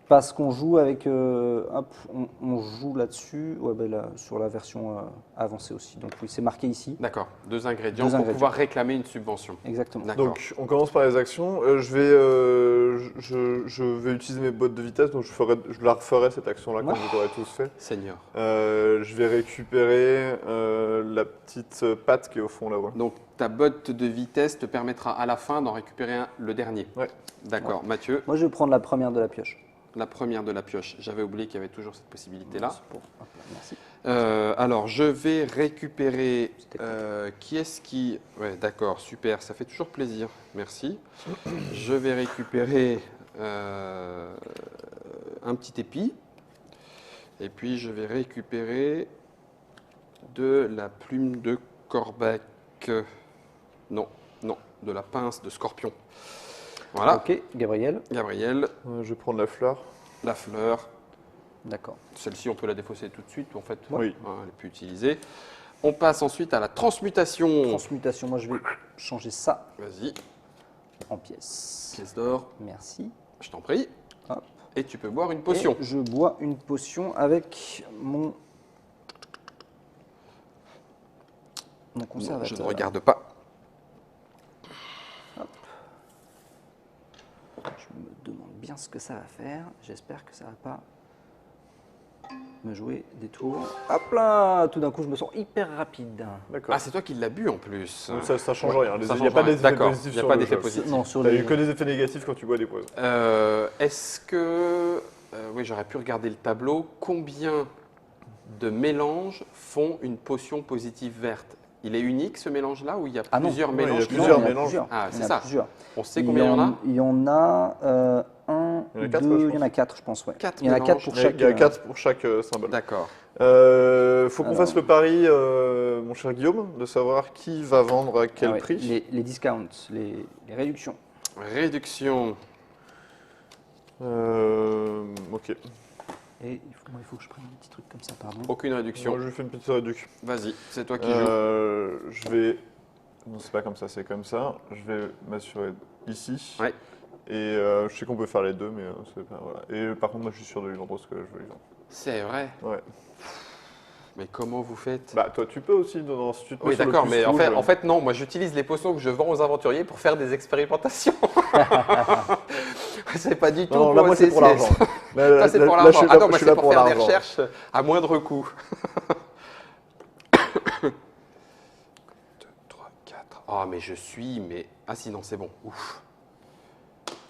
parce qu'on joue avec... hop, on joue là-dessus, ouais, ben là, sur la version avancée aussi. Donc oui, c'est marqué ici. D'accord, 2 ingrédients Deux pour ingrédients. pouvoir réclamer une subvention. Exactement. D'accord. Donc, on commence par les actions. Je vais utiliser mes bottes de vitesse, donc je la referai cette action-là comme Ouais. vous l'aurez tous fait. Seigneur. Je vais récupérer la petite patte qui est au fond là-bas. Donc ta botte de vitesse te permettra à la fin d'en récupérer le dernier. Ouais. D'accord, Mathieu, Moi, je vais prendre la première de la pioche. la première de la pioche. J'avais oublié qu'il y avait toujours cette possibilité-là. C'est pour- hop là, merci. Alors, je vais récupérer. Qui est-ce qui. Ouais, d'accord, super, ça fait toujours plaisir. Merci. Je vais récupérer un petit épi. Et puis, je vais récupérer de la plume de corbec. Non, non, de la pince de scorpion. Voilà. Ok, Gabriel. Gabriel, Je vais prendre la fleur. la fleur. D'accord. Celle-ci, on peut la défausser tout de suite, en fait. Oui. Hein, elle est plus utilisée. On passe ensuite à la transmutation. Transmutation, moi, je vais changer ça Vas-y, en pièces. pièce d'or, Merci. je t'en prie. Hop. Et tu peux boire une potion. Et je bois une potion avec mon Non, conservateur. je ne regarde pas. Je me demande bien ce que ça va faire. J'espère que ça va pas me jouer des tours. Hop là! Tout d'un coup, je me sens hyper rapide. D'accord. Ah, c'est toi qui l'as bu en plus. Donc ça change rien. Ça Il n'y a change pas rien. d'effet D'accord, positif il n'y a sur pas le d'effet jeu. positif. Non, sur T'as les... eu que des effets négatifs quand tu bois des poisons. Est-ce que. Oui, j'aurais pu regarder le tableau. Combien de mélanges font une potion positive verte? Il est unique ce mélange-là ou il y a Ah non. plusieurs Non, il y a mélanges plusieurs Non, il y en a mélanges. plusieurs. Ah, Il y c'est en a ça. plusieurs. On sait combien il y en a? Il y en a 1, Il y en a 4, je il y en pense. a 4, je pense, ouais. 4 Il y en a 4 pour chaque. Il y a 4 pour chaque symbole. D'accord. Faut qu'on Alors. fasse le pari, mon cher Guillaume, de savoir qui va vendre à quel Ah ouais, prix. les discounts, les réductions. Réduction. Ok. Et il faut que je prenne un petit truc comme ça, pardon. Aucune réduction. Moi, je lui fais une petite réduction. Vas-y, c'est toi qui joues. Je vais. Non, c'est pas comme ça, c'est comme ça. Je vais m'assurer ici. Ouais. Et je sais qu'on peut faire les deux, mais c'est pas. Voilà. Et par contre, moi, je suis sûr de lui vendre ce que je veux lui vendre. C'est vrai. Ouais. Mais comment vous faites? Bah, toi, tu peux aussi, si tu te mets Oui, sur le d'accord, plus mais rouge, en fait, non. Moi, j'utilise les potions que je vends aux aventuriers pour faire des expérimentations. C'est pas du tout. Non, là, moi, c'est pour l'argent. Ça, c'est pour l'argent. Ah non, moi, c'est pour faire des recherches à moindre coût. 2, 3, 4. Ah, mais je suis. Mais... Ah, si, non, c'est bon. Ouf.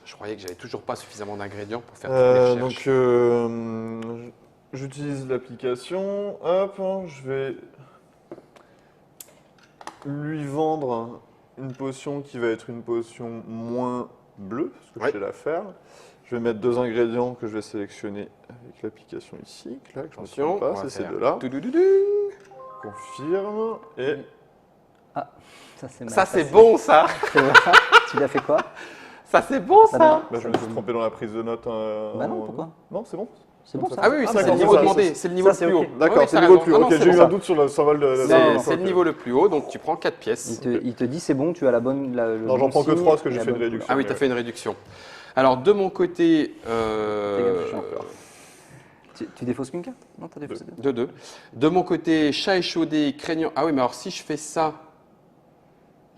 Je croyais que j'avais toujours pas suffisamment d'ingrédients pour faire toutes les recherches. Donc, j'utilise l'application. Hop, je vais lui vendre une potion qui va être une potion moins bleue, parce que Ouais. je sais la faire. Je vais mettre 2 ingrédients que je vais sélectionner avec l'application ici. Clac, je ne me Attention, trompe pas, on va c'est ces faire deux-là. toudoudoudu. Confirme. Et Ça, c'est mal Ça, c'est passé. bon, ça. C'est vrai. Tu l'as fait quoi? Ça, c'est bon, ça. non. bah, je me suis trompé dans la prise de notes. Bah non, pourquoi? Non, c'est bon. C'est bon ça? Ah oui, oui, Ah, ça, c'est d'accord, le niveau ça, demandé. ça, C'est le niveau le c'est plus ok. haut. D'accord, Oui, c'est t'as le niveau raison. plus haut. Ah non, Ok, c'est j'ai eu bon. un doute sur le symbole de Non, la. C'est le niveau le plus haut, donc tu prends 4 pièces. Il te dit c'est bon, tu as la bonne. Le Non, j'en bon prends que signe 3 parce que et j'ai la fait une bonne réduction. Ah oui, tu as fait une réduction. Alors, de mon côté, Fais gaffe, je suis en peur. Tu défausses qu'une carte? Non, t'as défaussé deux. 2-2. De mon côté, chat échaudé, craignant. Ah oui, mais alors si je fais ça,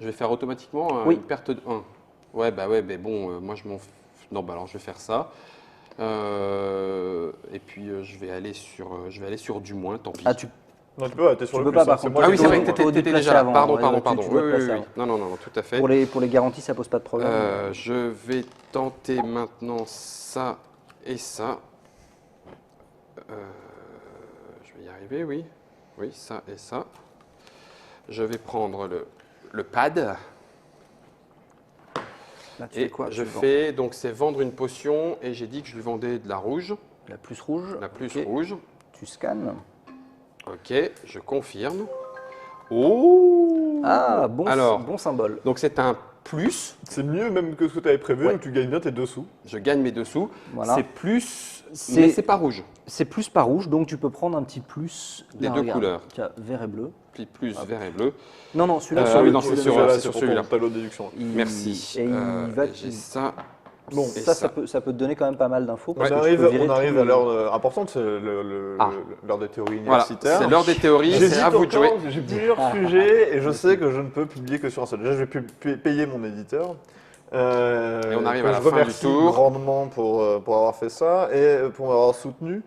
je vais faire automatiquement Oui. une perte de 1. Ouais, bah ouais, mais bon, moi je m'en. Non, bah alors je vais faire ça. Et puis je vais aller sur du moins, tant pis. Ah, tu Non, tu peux, t'es sur Tu le peux plus. pas, par hein, c'est contre. moi Ah oui, qui c'est ai vrai fait que le tu moins. T'aurais dû étais placer déjà là. avant, Pardon, ouais, pardon, tu pardon. dois Oui, placer oui, oui. avant. Non, tout à fait. Pour les garanties, ça pose pas de problème. Je vais tenter maintenant ça et ça. Je vais y arriver, oui. Oui, ça et ça. Je vais prendre le pad Là, tu et fais quoi? je Tu vends fais, donc c'est vendre une potion et j'ai dit que je lui vendais de la rouge, la plus rouge. la plus ok. rouge. Tu scannes. Ok, je confirme. Oh Ah, Alors. bon symbole. Donc c'est un plus, C'est mieux même que ce que tu avais prévu, Ouais. où tu gagnes bien tes dessous. je gagne mes dessous. Voilà. C'est plus, C'est- mais c'est pas rouge. C'est plus pas rouge, donc tu peux prendre un petit plus. Des Là, deux regarde. couleurs. Tu as vert et bleu. Puis plus vert et bleu. Non, celui-là. Ah celui-là, oui, non, c'est celui-là, sur pour celui-là. ton tableau de déduction. Merci. Et il va. J'ai ça. Bon, Et Ça peut te donner quand même pas mal d'infos. parce on que tu arrive, peux virer on arrive tous à les- l'heure importante, c'est Ah. l'heure des théories Voilà, universitaires. c'est l'heure des théories, c'est J'hésite à vous de jouer. encore, j'ai plusieurs sujets et je sais que je ne peux publier que sur un seul. Déjà, je vais payer mon éditeur. Et on arrive que à la je fin du remercie tour. grandement pour avoir fait ça et pour m'avoir soutenu.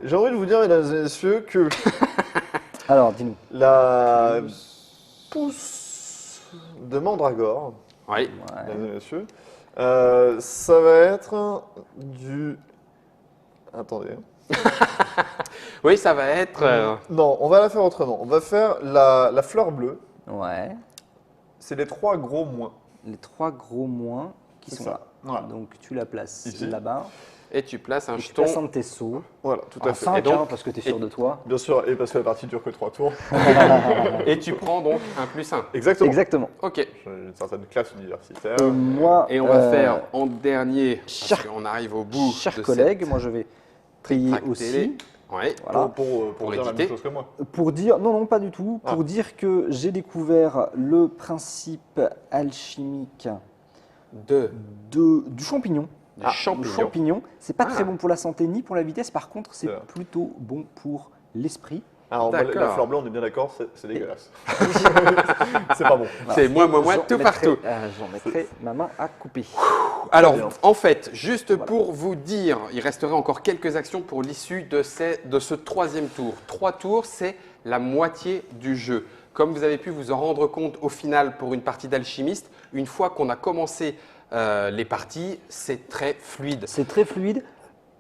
J'ai envie de vous dire, mesdames et messieurs, que Alors, dis-nous. la pousse de Mandragore, Oui. Ouais. mesdames et messieurs, ça va être du... Attendez. Oui, ça va être. Non, on va la faire autrement. On va faire la fleur bleue. Ouais. C'est les 3 gros moins. Les 3 gros moins qui C'est sont ça. là. Voilà. Donc tu la places Ici. là-bas. Et tu places un Et tu jeton. places un de tes seaux. Voilà, tout à En fait. 5, Et donc- parce que tu es sûr de toi. Bien sûr, et parce que la partie dure que 3 tours. Et tu prends donc un plus 1. Exactement. Exactement. Ok. J'ai une certaine classe universitaire. Et moi, Et on va faire en dernier, cher- parce qu'on arrive au bout. chers de collègues, moi je vais payer cette aussi. télé. Ouais. Voilà. Pour dire la éditer. même chose que moi. Pour dire, non, pas du tout. Ah. Pour dire que j'ai découvert le principe alchimique du champignon. Des Le champignons. champignon, c'est pas Ah. très bon pour la santé ni pour la vitesse. Par contre, c'est C'est vrai. plutôt bon pour l'esprit. Alors, moi, la D'accord. fleur bleue, on est bien d'accord, c'est dégueulasse. c'est pas bon. C'est moi, J'en tout mettrai- partout. J'en mettrai ma main à couper. Alors, bien. en fait, juste Voilà. pour vous dire, il resterait encore quelques actions pour l'issue de ce troisième tour. 3 tours, c'est la moitié du jeu. Comme vous avez pu vous en rendre compte au final pour une partie d'alchimiste, une fois qu'on a commencé les parties, c'est très fluide. C'est très fluide.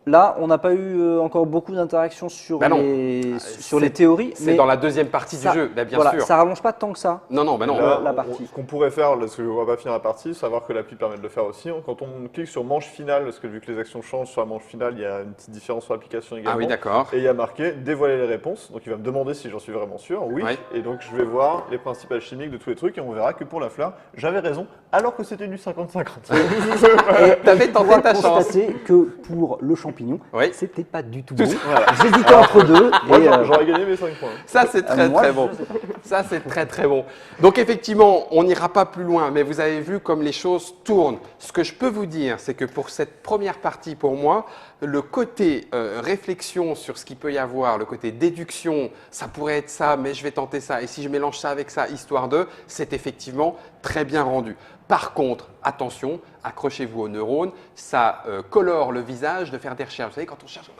Là, on n'a pas eu encore beaucoup d'interactions sur, Bah non. sur les théories. C'est dans la deuxième partie du jeu, bah, bien voilà, sûr. ça rallonge pas tant que ça. Non, non, bah non. Là, la partie. Ce qu'on pourrait faire, parce qu'on va pas finir la partie, savoir que l'appli permet de le faire aussi. Quand on clique sur manche finale, parce que vu que les actions changent sur la manche finale, il y a une petite différence sur l'application également. Ah oui, d'accord. Et il y a marqué dévoiler les réponses. Donc il va me demander si j'en suis vraiment sûr. Oui. Ouais. Et donc je vais voir les principes alchimiques de tous les trucs et on verra que pour la fleur, j'avais raison, alors que c'était du 50-50. Et T'avais on tenté pourra ta chance. constater que pour le champignon, Oui. c'était pas du tout bon. Voilà. J'hésitais entre deux. Moi, et, j'aurais gagné mes 5 points. Ça, c'est très, moi, très je bon. sais pas. Ça, c'est très, très bon. Donc, effectivement, on n'ira pas plus loin, mais vous avez vu comme les choses tournent. Ce que je peux vous dire, c'est que pour cette première partie, pour moi, le côté réflexion sur ce qu'il peut y avoir, le côté déduction, ça pourrait être ça, mais je vais tenter ça. Et si je mélange ça avec ça, histoire de, c'est effectivement très bien rendu. Par contre, attention, accrochez-vous aux neurones, ça colore le visage de faire des recherches. Vous savez, quand on cherche,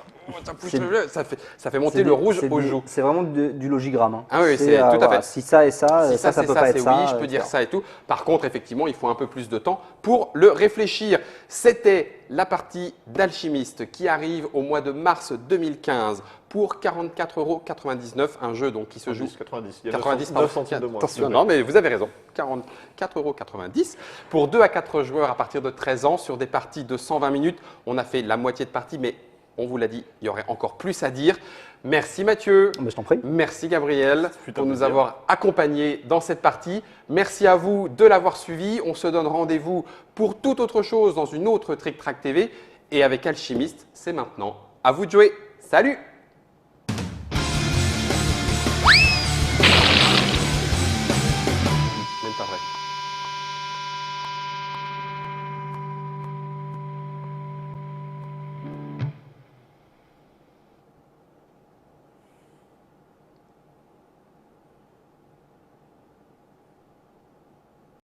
ça pousse le jeu, ça fait monter C'est le rouge c'est aux des- joues. C'est vraiment du logigramme. Hein. Ah oui, c'est tout à voilà, fait. Si ça et ça, Si ça c'est peut ça, pas c'est être ça. oui, je peux dire ça et tout. Par contre, effectivement, il faut un peu plus de temps pour le réfléchir. C'était la partie d'Alchimiste qui arrive au mois de mars 2015 pour 44,99 €, un jeu donc qui se joue 90. Il y a 90 9 centimes de moins. Attention, non, mais vous avez raison. 44,90 € pour 2 à 4 joueurs à partir de 13 ans sur des parties de 120 minutes. On a fait la moitié de partie, mais on vous l'a dit, il y aurait encore plus à dire. Merci Mathieu. Mais je t'en prie. Merci Gabriel fut un pour nous plaisir. avoir accompagnés dans cette partie. Merci à vous de l'avoir suivi. On se donne rendez-vous pour toute autre chose dans une autre Trick Track TV. Et avec Alchimiste, c'est maintenant. À vous de jouer. Salut!